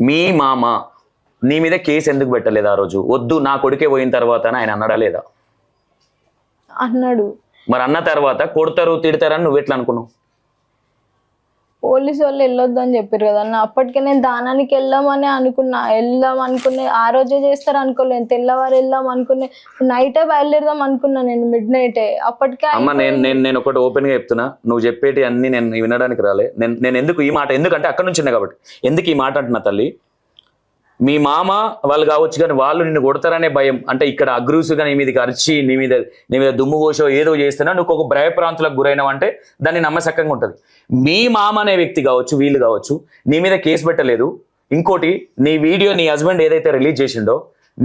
మీ మామ నీ మీద కేసు ఎందుకు పెట్టలేదు ఆ రోజు? వద్దు నా కొడుకే పోయిన తర్వాత ఆయన అన్నాడా లేదా? అన్నాడు. మరి అన్న తర్వాత కొడతారు తిడతారని నువ్వు ఎట్లా అనుకున్నావు? పోలీసు వాళ్ళు వెళ్ళొద్దు అని చెప్పారు కదా అన్న. అప్పటికే నేను దానానికి వెళ్దాం అనుకునే ఆ రోజే చేస్తారు అనుకోలేదు. తెల్లవారు వెళ్దాం అనుకునే, నైటే బయలుదేరదాం అనుకున్నా నేను, మిడ్ నైటే. అప్పటికే అమ్మ నేను ఒకటి ఓపెన్ గా చెప్తున్నా, నువ్వు చెప్పేటి అన్ని నేను వినడానికి రాలే. నేను ఎందుకు ఈ మాట, ఎందుకంటే అక్కడ నుంచి కాబట్టి ఎందుకు ఈ మాట అంటున్నా తల్లి, మీ మామ వాళ్ళు కావచ్చు కానీ వాళ్ళు నిన్ను కొడతారనే భయం. అంటే ఇక్కడ అగ్రూసుగా నీ మీదకి అరిచి నీ మీద దుమ్ము పోసో ఏదో చేస్తున్నా నువ్వు ఒక భయప్రాంతులకు గురైనావు అంటే దాన్ని నమ్మసక్కంగా ఉంటుంది. మీ మామ అనే వ్యక్తి కావచ్చు, వీళ్ళు కావచ్చు, నీ మీద కేసు పెట్టలేదు. ఇంకోటి, నీ వీడియో నీ హస్బెండ్ ఏదైతే రిలీజ్ చేసిండో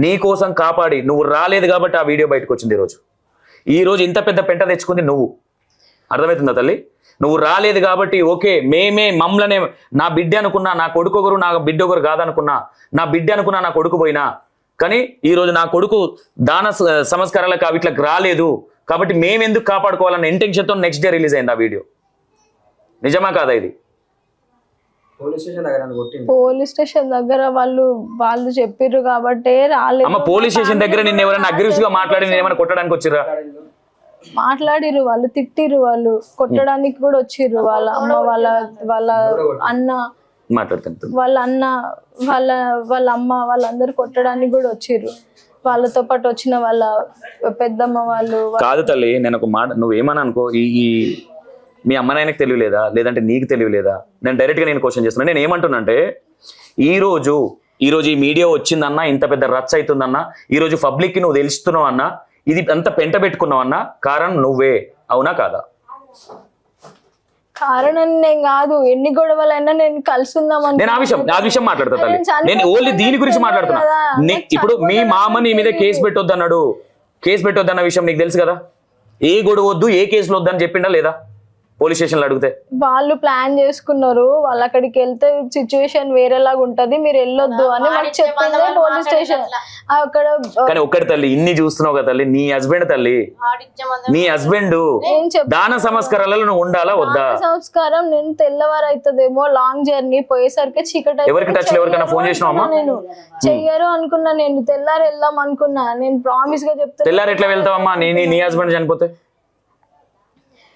నీ కోసం కాపాడి నువ్వు రాలేదు కాబట్టి ఆ వీడియో బయటకు వచ్చింది. ఈరోజు ఇంత పెద్ద పెంట తెచ్చుకుంది నువ్వు. అర్థమవుతుందా తల్లి? నువ్వు రాలేదు కాబట్టి ఓకే, మమ్మల్నే నా బిడ్డ అనుకున్నా, నా కొడుకు ఒకరు నా బిడ్డ ఒకరు కాదనుకున్నా, నా బిడ్డ అనుకున్నా నా కొడుకు పోయినా, కానీ ఈరోజు నా కొడుకు దాన సంస్కారాలకు వీటికి రాలేదు కాబట్టి మేమెందుకు కాపాడుకోవాలన్న ఇంటెన్షన్తో నెక్స్ట్ డే రిలీజ్ అయింది ఆ వీడియో. నిజమా కాదా ఇది? పోలీస్ స్టేషన్ దగ్గర వాళ్ళు చెప్పిర్రు కాబట్టి రాలేదు. అమ్మ పోలీస్ స్టేషన్ దగ్గర నిన్న ఎవరైనా అగ్రెసివ్ గా మాట్లాడి నేను ఏమైనా కొట్టడానికి వచ్చిర్రా? మాట్లాడిరు వాళ్ళు, తిట్టిరు వాళ్ళు, కొట్టడానికి కూడా వచ్చిర్రు. వాళ్ళ అమ్మ వాళ్ళ అన్న వాళ్ళ అమ్మ వాళ్ళందరూ కొట్టడానికి కూడా వచ్చిర్రు. వాళ్ళతో పాటు వచ్చిన వాళ్ళ పెద్దమ్మ వాళ్ళు. కాదు తల్లి, నేను ఒక మాట, నువ్వేమని అనుకో, ఈ మీ అమ్మనాయనకి తెలియలేదా లేదంటే నీకు తెలియలేదా? నేను డైరెక్ట్ గా నేను క్వశ్చన్ చేస్తున్నా. నేను ఏమంటున్నా అంటే ఈ రోజు ఈ మీడియా వచ్చిందన్నా, ఇంత పెద్ద రచ్చ అవుతుందన్నా, ఈ రోజు పబ్లిక్ కి నువ్వు తెలుస్తున్నావు అన్నా, ఇది అంత పెంట పెట్టుకున్నావు అన్నా, కారణం నువ్వే, అవునా కాదా? కారణం నేను కాదు, ఎన్ని గొడవలైనా నేను కలిసి ఉందామని. నేను ఆ విషయం మాట్లాడతా తల్లి, నేను ఓన్లీ దీని గురించి మాట్లాడుతున్నా. ఇప్పుడు మీ మామ నీ మీద కేసు పెట్టొద్దన్నాడు, కేసు పెట్టొద్దన్న విషయం నీకు తెలుసు కదా? ఏ గొడవ వద్దు, ఏ కేసులు వద్దని చెప్పిండా లేదా పోలీస్ స్టేషన్లో అడిగితే? వాళ్ళు ప్లాన్ చేసుకున్నారు, వాళ్ళు అక్కడికి వెళ్తే సిచ్యువేషన్ వేరేలాగా ఉంటది, మీరు వెళ్ళొద్దు అని మాకు చెప్పింది పోలీస్ స్టేషన్ అక్కడ. కానీ ఒక్కటి తల్లి, ఇన్ని చూస్తున్నావు కదా తల్లి, నీ హస్బెండ్ తల్లి, నీ హస్బెండ్ దాన సంస్కారాలలో నువ్వు ఉండాలా వద్దా? సంస్కారం నేను తెల్లవారు అవుతుందేమో, లాంగ్ జర్నీ పోయేసరికి చీకటి. ఎవరికి టచ్ ఎవరికైనా ఫోన్ చేసినావా? నేను చెయ్యరు అనుకున్నా, నేను తెల్లారు వెళ్దాం అనుకున్నా. నేను ప్రామిస్ గా చెప్తా. తెల్లారు ఎట్లా వెళ్తావమ్మా నీ హస్బెండ్ చనిపోతే?